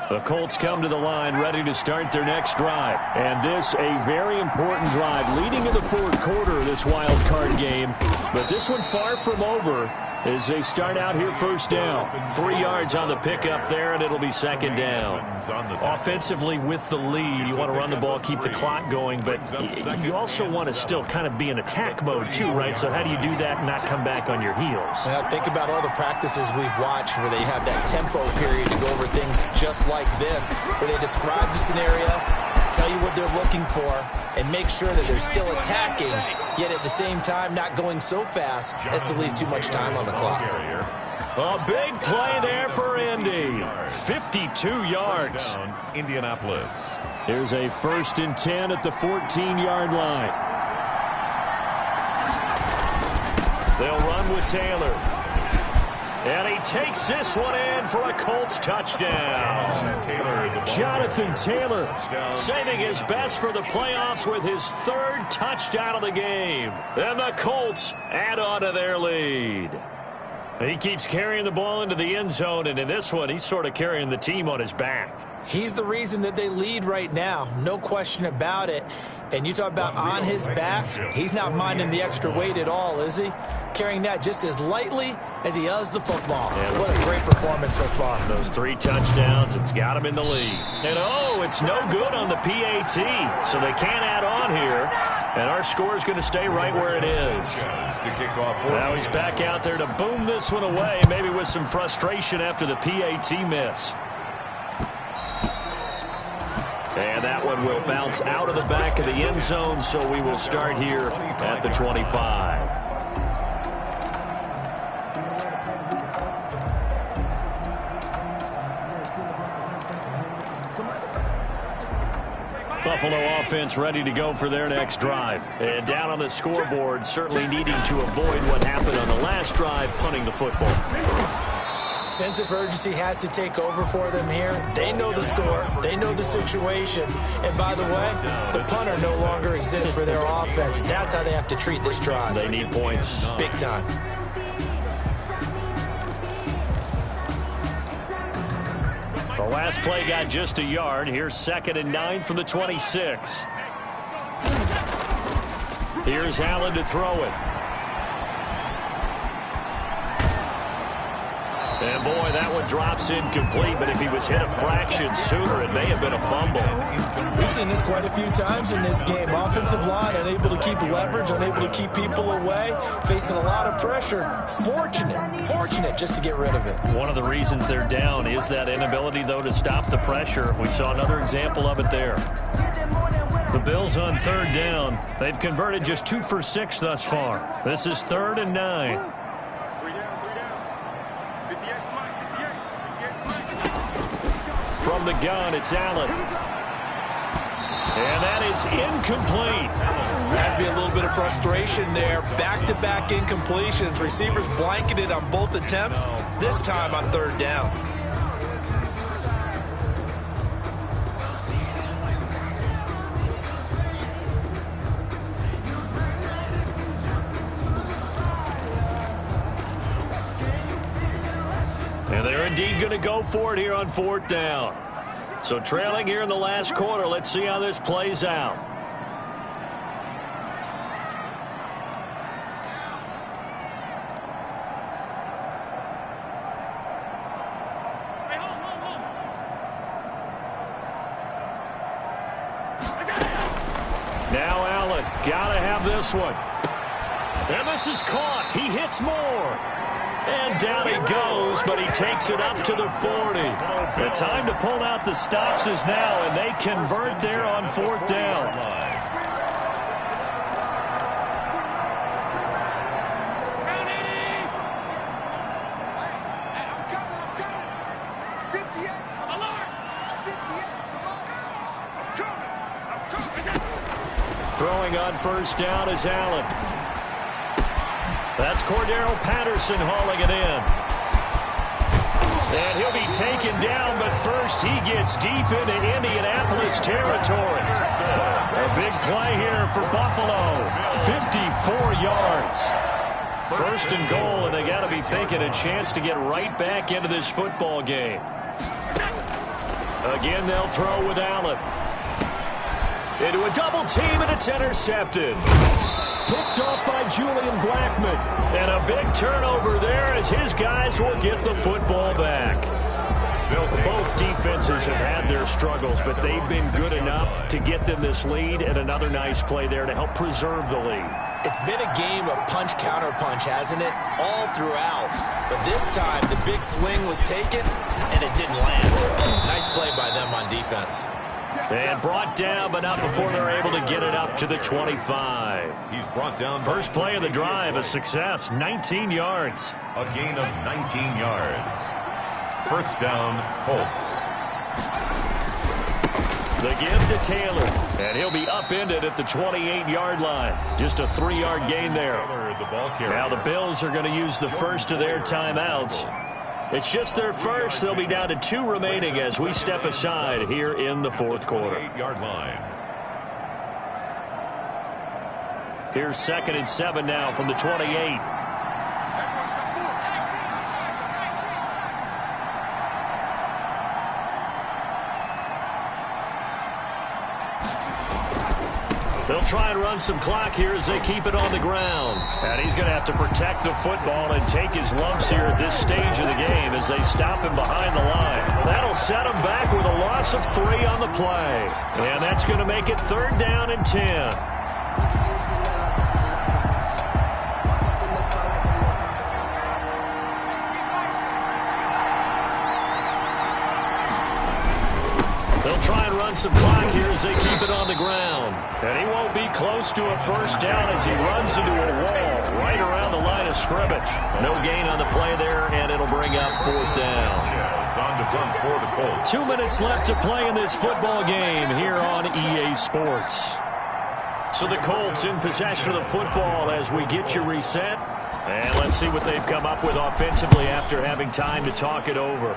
The Colts come to the line ready to start their next drive. And this a very important drive leading in the 4th quarter of this wild card game. But this one far from over as they start out here 1st down. 3 yards on the pickup there, and it'll be 2nd down. Offensively with the lead, you want to run the ball, keep the clock going, but you also want to still kind of be in attack mode too, right? So how do you do that and not come back on your heels? Well, think about all the practices we've watched where they have that tempo period to go over things just like this, where they describe the scenario, tell you what they're looking for, and make sure that they're still attacking, yet at the same time not going so fast as to leave too much time on the clock. A big play there for Indy. 52 yards. Indianapolis. Here's a 1st and 10 at the 14-yard line. They'll run with Taylor. And he takes this one in for a Colts touchdown. Jonathan Taylor saving his best for the playoffs with his 3rd touchdown of the game. And the Colts add on to their lead. He keeps carrying the ball into the end zone, and in this one, he's sort of carrying the team on his back. He's the reason that they lead right now, no question about it. And you talk about on his back, he's not minding the extra weight at all, is he? Carrying that just as lightly as he does the football. Yeah, what a great performance so far. Those 3 touchdowns, it's got him in the lead. And oh, it's no good on the PAT, so they can't add on here. And our score is going to stay right where it is. Now he's back out there to boom this one away, maybe with some frustration after the PAT miss. And that one will bounce out of the back of the end zone, so we will start here at the 25. Buffalo offense ready to go for their next drive. And down on the scoreboard, certainly needing to avoid what happened on the last drive, punting the football. Sense of urgency has to take over for them here. They know the score. They know the situation. And by the way, the punter no longer exists for their offense. That's how they have to treat this drive. They need points. Big time. The last play got just a yard. Here's 2nd and 9 from the 26. Here's Allen to throw it. And, boy, that one drops incomplete, but if he was hit a fraction sooner, it may have been a fumble. We've seen this quite a few times in this game. Offensive line unable to keep leverage, unable to keep people away, facing a lot of pressure. Fortunate just to get rid of it. One of the reasons they're down is that inability, though, to stop the pressure. We saw another example of it there. The Bills on third down. They've converted just 2 for 6 thus far. This is 3rd and 9. From the gun, it's Allen. And that is incomplete. Has to be a little bit of frustration there. Back-to-back incompletions. Receivers blanketed on both attempts, this time on third down. And they're indeed going to go for it here on 4th down. So trailing here in the last quarter. Let's see how this plays out. Now Allen, gotta have this one. And this is caught. He hits more. And down he goes, but he takes it up to the 40. The time to pull out the stops is now, and they convert there on 4th down. Throwing on 1st down is Allen. That's Cordero Patterson hauling it in. And he'll be taken down, but first he gets deep into Indianapolis territory. A big play here for Buffalo. 54 yards. 1st and goal, and they got to be thinking a chance to get right back into this football game. Again, they'll throw with Allen. Into a double team, and it's intercepted. Picked off by Julian Blackman. And a big turnover there as his guys will get the football back. Both defenses have had their struggles, but they've been good enough to get them this lead, and another nice play there to help preserve the lead. It's been a game of punch-counter-punch, hasn't it? All throughout. But this time, the big swing was taken, and it didn't land. Nice play by them on defense. And brought down, but not before they're able to get it up to the 25. He's brought down. First play of the drive, a success, 19 yards. A gain of 19 yards. 1st down, Colts. The give to Taylor, and he'll be upended at the 28-yard line. Just a 3-yard gain there. Now the Bills are going to use the first of their timeouts. It's just their first. They'll be down to 2 remaining as we step aside here in the 4th quarter. 8-yard line. Here's 2nd and 7 now from the 28. They'll try and run some clock here as they keep it on the ground. And he's going to have to protect the football and take his lumps here at this stage of the game as they stop him behind the line. That'll set him back with a loss of 3 on the play. And that's going to make it 3rd down and 10. They'll try and run some clock here as they keep it on the ground. And he won't be close to a 1st down as he runs into a wall right around the line of scrimmage. No gain on the play there, and it'll bring up 4th down. On to run for the Colts. 2 minutes left to play in this football game here on EA Sports. So the Colts in possession of the football as we get you reset. And let's see what they've come up with offensively after having time to talk it over.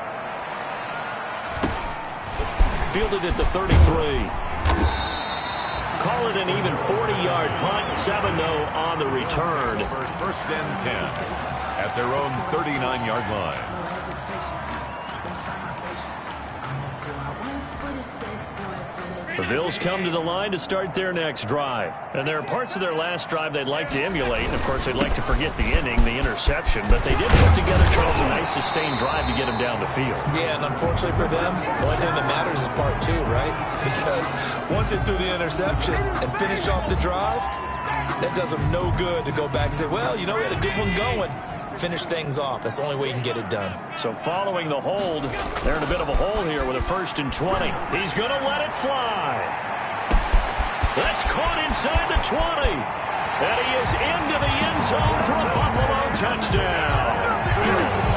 Fielded at the 33. Call it an even 40-yard punt. 7, though, on the return. 1st and 10 at their own 39-yard line. The Bills come to the line to start their next drive. And there are parts of their last drive they'd like to emulate. And, of course, they'd like to forget the inning, the interception. But they did put together, Charles, a nice sustained drive to get him down the field. Yeah, and unfortunately for them, the only thing that matters is part two, right? Because once it threw the interception and finished off the drive, that does them no good to go back and say, well, you know, we had a good one going. Finish things off. That's the only way you can get it done. So following the hold, they're in a bit of a hole here with a 1st and 20. He's going to let it fly. That's caught inside the 20. And he is into the end zone for a Buffalo touchdown.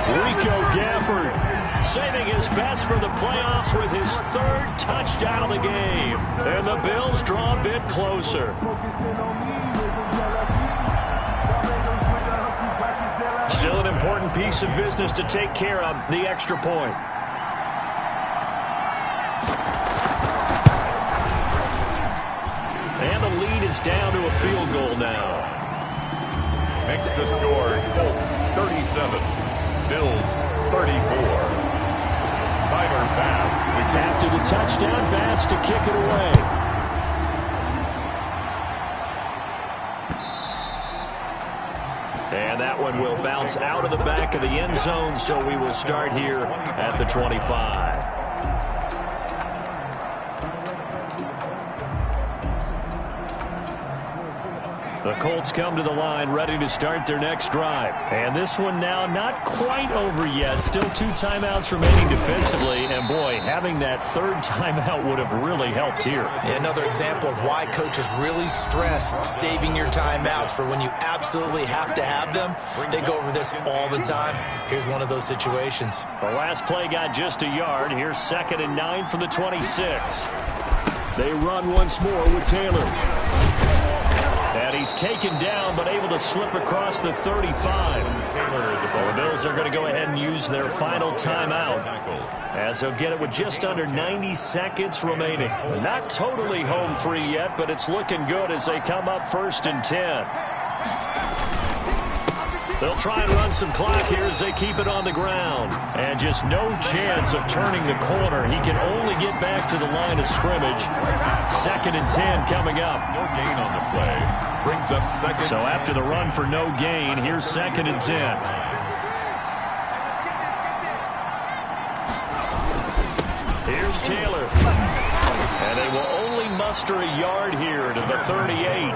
Rico Gafford saving his best for the playoffs with his 3rd touchdown of the game. And the Bills draw a bit closer. Still an important piece of business to take care of, the extra point. And the lead is down to a field goal now. Makes the score Colts 37, Bills 34. Tyler Bass. After the touchdown, Bass to kick it away. And that one will bounce out of the back of the end zone, so we will start here at the 25. The Colts come to the line ready to start their next drive. And this one now not quite over yet. Still 2 timeouts remaining defensively. And, boy, having that 3rd timeout would have really helped here. Yeah, another example of why coaches really stress saving your timeouts for when you absolutely have to have them. They go over this all the time. Here's one of those situations. The last play got just a yard. Here's 2nd and 9 from the 26. They run once more with Taylor. And he's taken down, but able to slip across the 35. The Bills are going to go ahead and use their final timeout, as they'll get it with just under 90 seconds remaining. Not totally home free yet, but it's looking good as they come up 1st and 10. They'll try and run some clock here as they keep it on the ground. And just no chance of turning the corner. He can only get back to the line of scrimmage. 2nd and 10 coming up. No gain on the play. Brings up 2nd. So after the run for no gain, here's 2nd and 10. Here's Taylor. And they will only muster a yard here to the 38.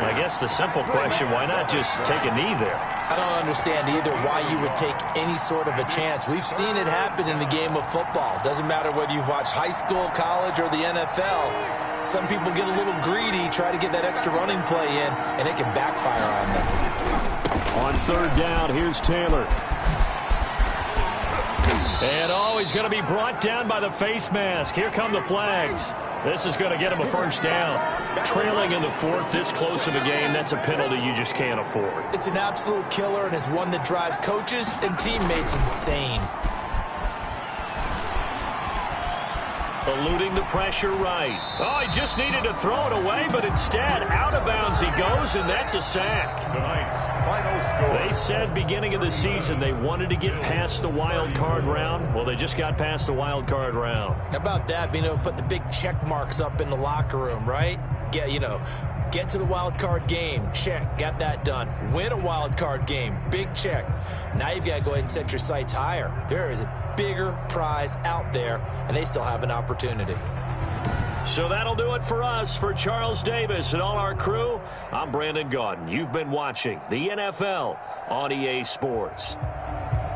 I guess the simple question, why not just take a knee there? I don't understand either why you would take any sort of a chance. We've seen it happen in the game of football. Doesn't matter whether you've watched high school, college, or the NFL. Some people get a little greedy, try to get that extra running play in, and it can backfire on them. On 3rd down, here's Taylor. And, he's going to be brought down by the face mask. Here come the flags. This is going to get him a 1st down. Trailing in the 4th, this close of a game, that's a penalty you just can't afford. It's an absolute killer, and it's one that drives coaches and teammates insane. Eluding the pressure right. Oh, he just needed to throw it away, but instead, out of bounds he goes, and that's a sack. Tonight's final score. They said beginning of the season they wanted to get past the wild card round. Well, they just got past the wild card round. How about that, being able to put the big check marks up in the locker room, right? Get to the wild card game. Check. Got that done. Win a wild card game. Big check. Now you've got to go ahead and set your sights higher. There is a bigger prize out there, and they still have an opportunity. So that'll do it for us. For Charles Davis and all our crew, I'm Brandon Gaudin. You've been watching the NFL on EA Sports.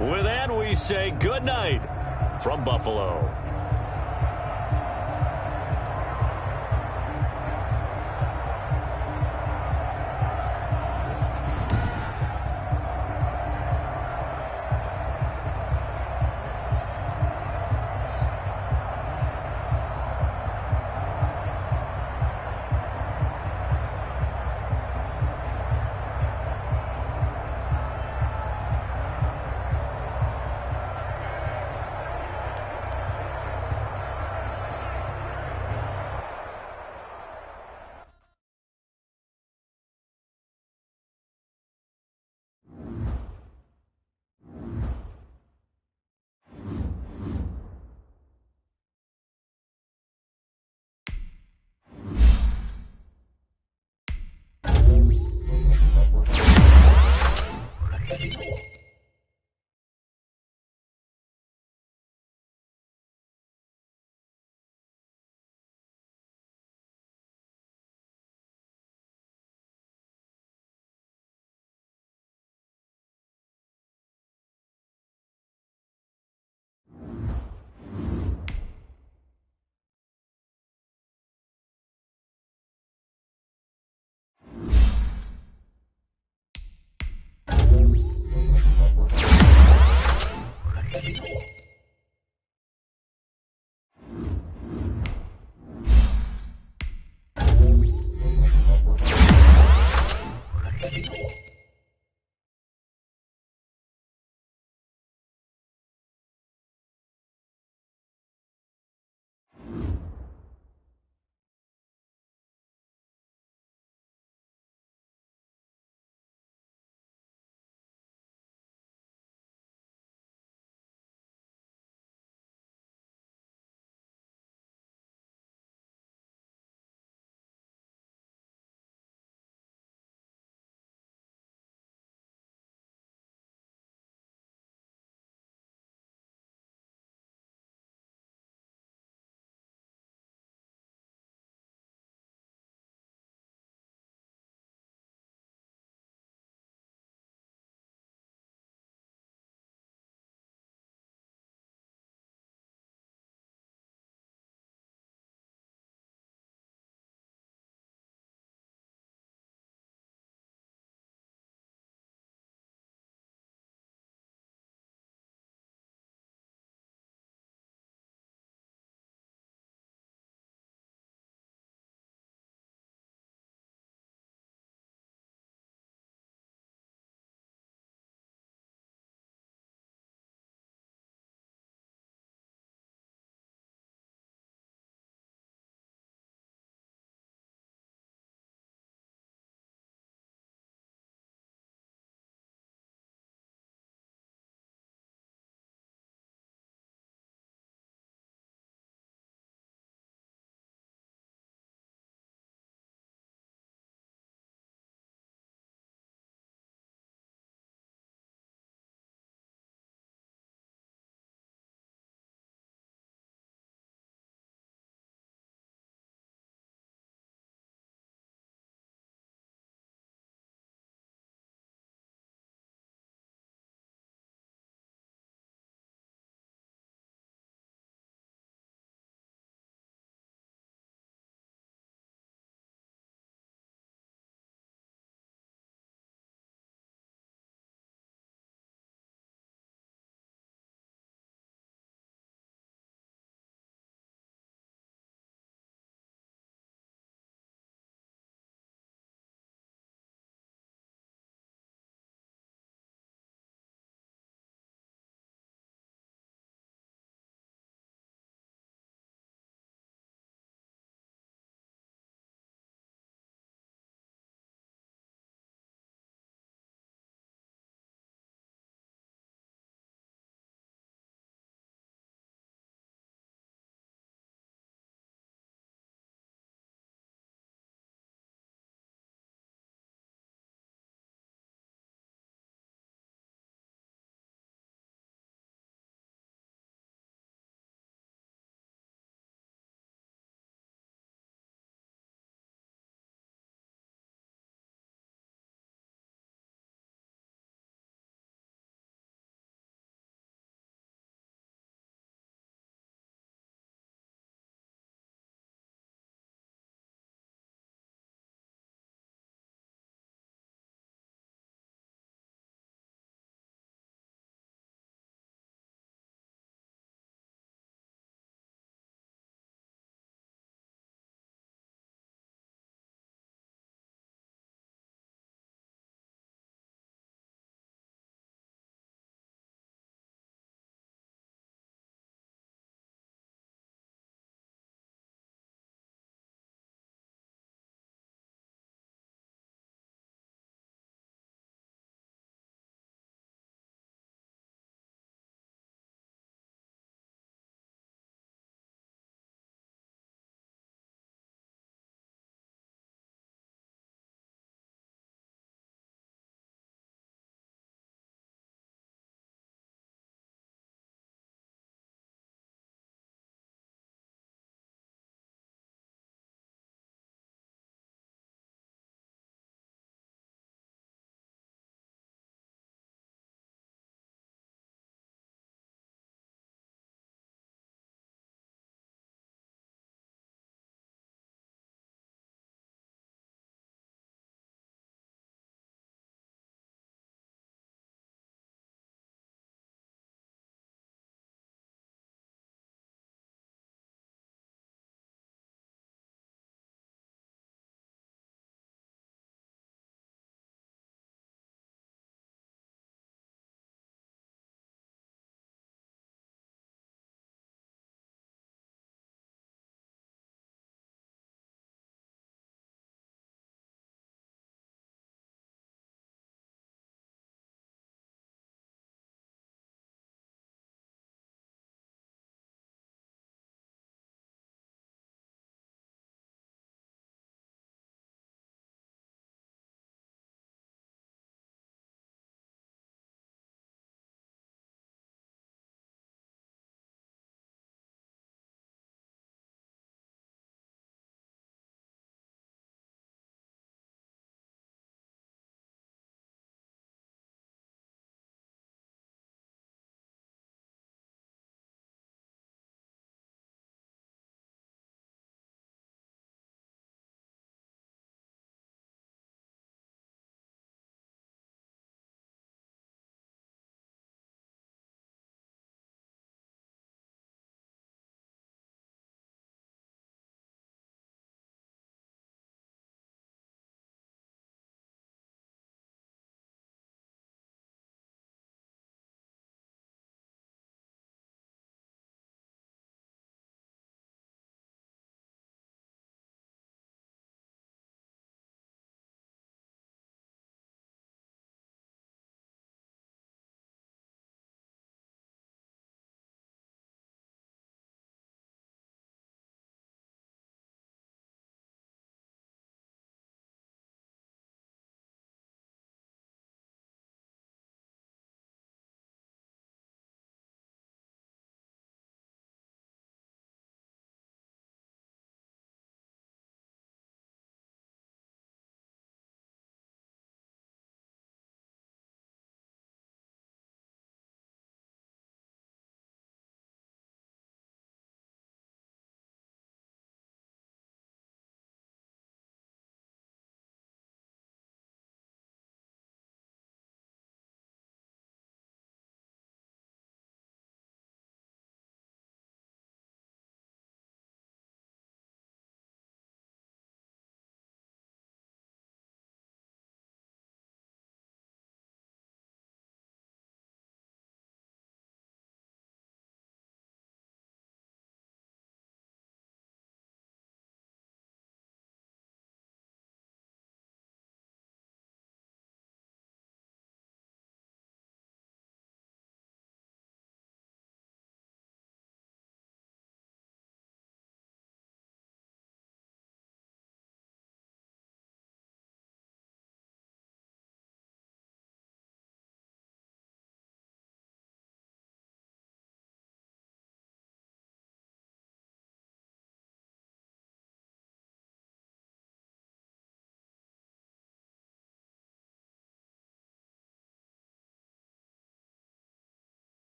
With that, we say good night from Buffalo. it.